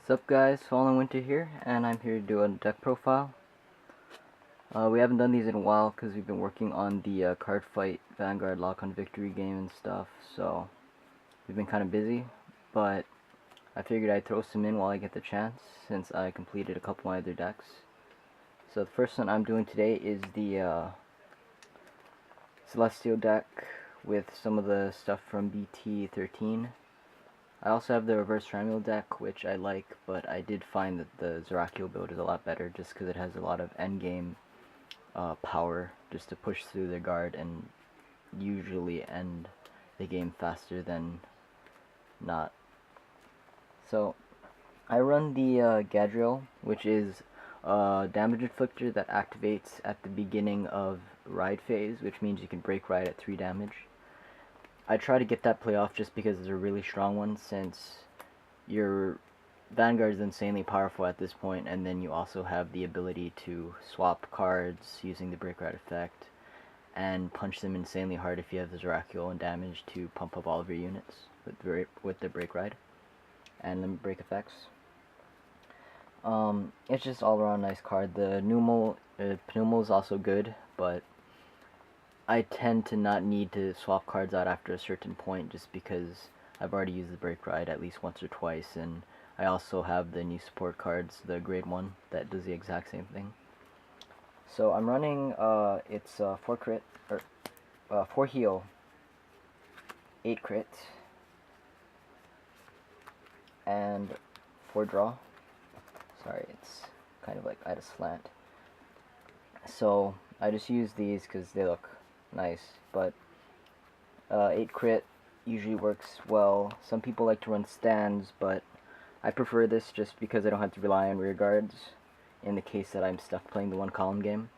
What's up guys, FallinWinter here, and I'm here to do a deck profile. We haven't done these in a while because we've been working on the card fight Vanguard Lock on Victory game and stuff, so we've been kind of busy, but I figured I'd throw some in while I get the chance since I completed a couple of my other decks. So the first one I'm doing today is the Celestial deck with some of the stuff from BT13. I also have the reverse Zerachiel deck, which I like, but I did find that the Zerachiel build is a lot better just because it has a lot of endgame power just to push through their guard and usually end the game faster than not. So I run the Gadriel, which is a damage inflictor that activates at the beginning of ride phase, which means you can break ride at 3 damage. I try to get that play off just because it's a really strong one, since your Vanguard is insanely powerful at this point, and then you also have the ability to swap cards using the break ride effect and punch them insanely hard if you have the Zerachiel and damage to pump up all of your units with the break ride and limit break effects. It's just all around nice card. The Pneumo is also good, but I tend to not need to swap cards out after a certain point just because I've already used the break ride at least once or twice, and I also have the new support cards, the grade 1, that does the exact same thing. So I'm running, it's 4 crit, or 4 heal, 8 crit, and 4 draw. Sorry, it's kind of like at a slant. So I just use these because they look nice, but 8 crit usually works well. Some people like to run stands, but I prefer this just because I don't have to rely on rear guards in the case that I'm stuck playing the 1 column game,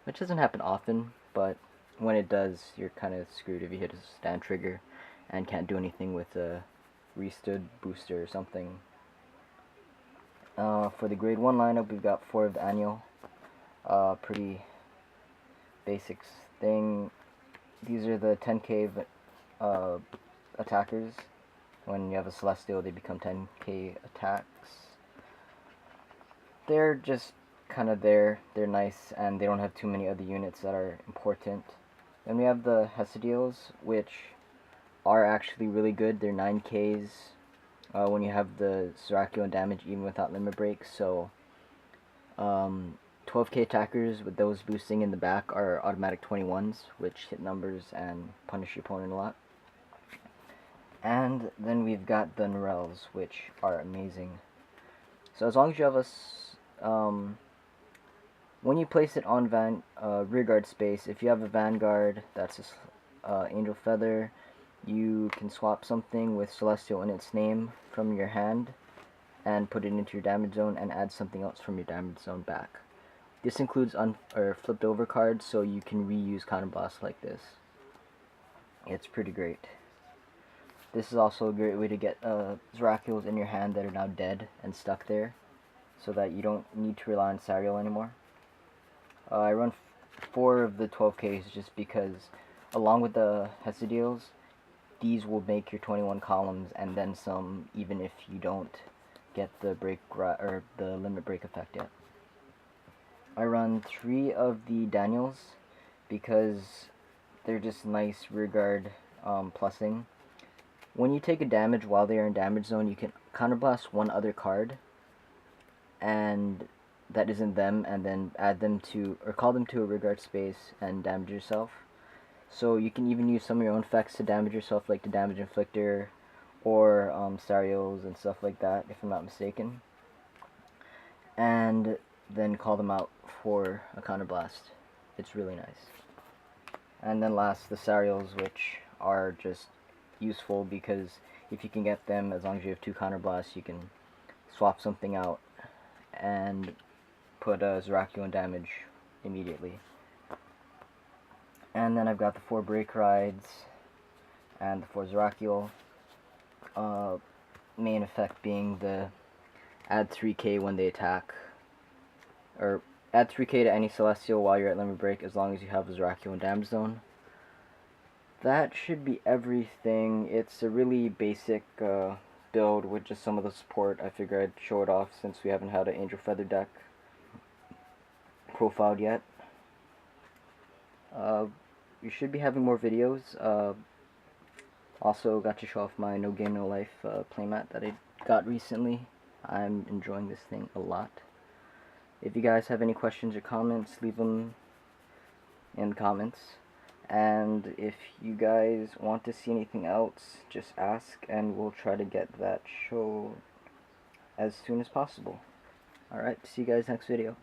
which doesn't happen often, but when it does, you're kind of screwed if you hit a stand trigger and can't do anything with a restood booster or something. For the grade 1 lineup, we've got 4 of the annual. Pretty basics thing. These are the 10k attackers. When you have a Celestial, they become 10k attacks. They're just kind of there. They're nice, and they don't have too many other units that are important. Then we have the Hesidials, which are actually really good. They're 9ks when you have the Zerachiel and damage even without limit break. So 12k attackers with those boosting in the back are automatic 21s, which hit numbers and punish your opponent a lot. And then we've got the Norels, which are amazing. So as long as you have when you place it on rearguard space, if you have a Vanguard that's a Angel Feather, you can swap something with Celestial in its name from your hand and put it into your damage zone and add something else from your damage zone back. This includes flipped over cards, so you can reuse Counterblast like this. It's pretty great. This is also a great way to get Zerachiels in your hand that are now dead and stuck there, so that you don't need to rely on Zerachiel anymore. I run 4 of the 12Ks just because, along with the Hesidials, these will make your 21 columns and then some, even if you don't get the limit break effect yet. I run 3 of the Daniels because they're just nice rearguard plussing. When you take a damage while they are in damage zone, you can counterblast 1 other card and that isn't them, and then add them to, or call them to a rearguard space and damage yourself. So you can even use some of your own effects to damage yourself, like the damage inflictor or Zerachiels and stuff like that, if I'm not mistaken, and then call them out for a counterblast. It's really nice. And then last, the Zerachiels, which are just useful because if you can get them, as long as you have 2 counterblasts, you can swap something out and put a Zerachiel in damage immediately. And then I've got the 4 break rides and the 4 Zerachiel. Main effect being the add 3k when they attack, or add 3k to any Celestial while you're at limit break as long as you have a Zerachiel in damage zone. That should be everything. It's a really basic build build with just some of the support. I figure I'd show it off since we haven't had an Angel Feather deck profiled yet. You should be having more videos. Also got to show off my No Game No Life playmat that I got recently. I'm enjoying this thing a lot. If you guys have any questions or comments, leave them in the comments. And if you guys want to see anything else, just ask and we'll try to get that show as soon as possible. Alright, see you guys next video.